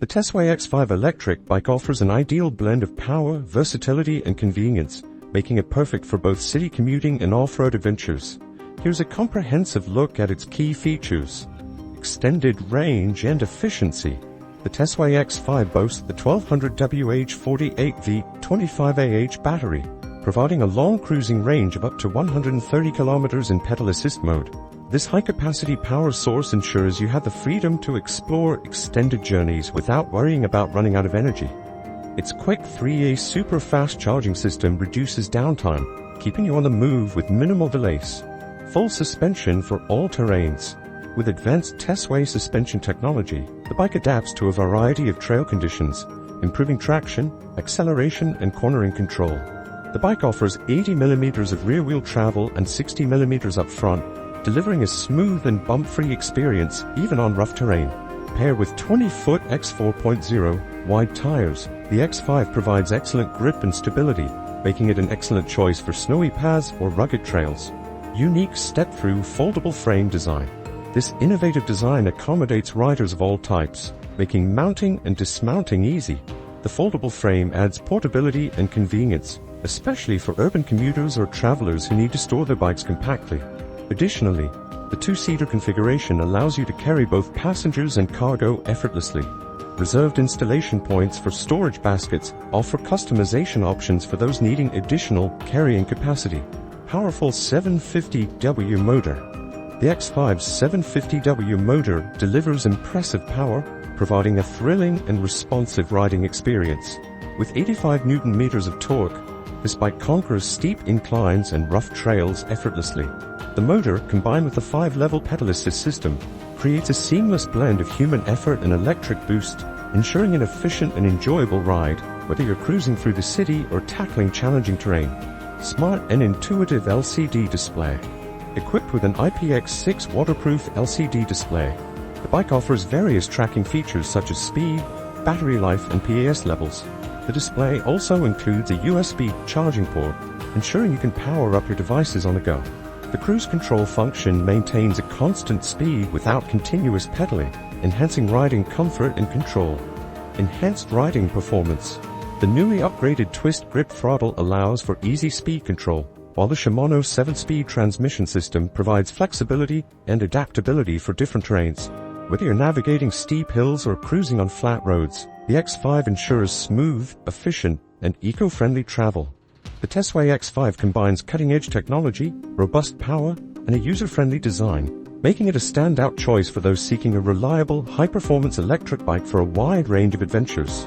Tesway X5 electric bike offers an ideal blend of power, versatility, and convenience, making it perfect for both city commuting and off-road adventures. Here's a comprehensive look at its key features. Extended range and efficiency. The Tesway X5 boasts the 1200W 48V 25AH battery, providing a long cruising range of up to 130 km in pedal assist mode. This high-capacity power source ensures you have the freedom to explore extended journeys without worrying about running out of energy. Its quick 3A super fast charging system reduces downtime, keeping you on the move with minimal delays. Full suspension for all terrains. With advanced Tesway suspension technology, the bike adapts to a variety of trail conditions, improving traction, acceleration, and cornering control. The bike offers 80mm of rear-wheel travel and 60mm up front, delivering a smooth and bump-free experience even on rough terrain. Paired with 20-foot x 4.0 wide tires, the X5 provides excellent grip and stability, making it an excellent choice for snowy paths or rugged trails. Unique step-through foldable frame design. This innovative design accommodates riders of all types, making mounting and dismounting easy. The foldable frame adds portability and convenience, especially for urban commuters or travelers who need to store their bikes compactly. Additionally, the two-seater configuration allows you to carry both passengers and cargo effortlessly. Reserved installation points for storage baskets offer customization options for those needing additional carrying capacity. Powerful 750W motor. The X5's 750W motor delivers impressive power, providing a thrilling and responsive riding experience. With 85 Nm of torque, this bike conquers steep inclines and rough trails effortlessly. The motor, combined with the 5-level pedal assist system, creates a seamless blend of human effort and electric boost, ensuring an efficient and enjoyable ride, whether you're cruising through the city or tackling challenging terrain. Smart and intuitive LCD display. Equipped with an IPX6 waterproof LCD display, the bike offers various tracking features such as speed, battery life, and PAS levels. The display also includes a USB charging port, ensuring you can power up your devices on the go. The cruise control function maintains a constant speed without continuous pedaling, enhancing riding comfort and control. Enhanced riding performance. The newly upgraded twist grip throttle allows for easy speed control, while the Shimano 7-speed transmission system provides flexibility and adaptability for different terrains. Whether you're navigating steep hills or cruising on flat roads, the X5 ensures smooth, efficient, and eco-friendly travel. The Tesway X5 combines cutting-edge technology, robust power, and a user-friendly design, making it a standout choice for those seeking a reliable, high-performance electric bike for a wide range of adventures.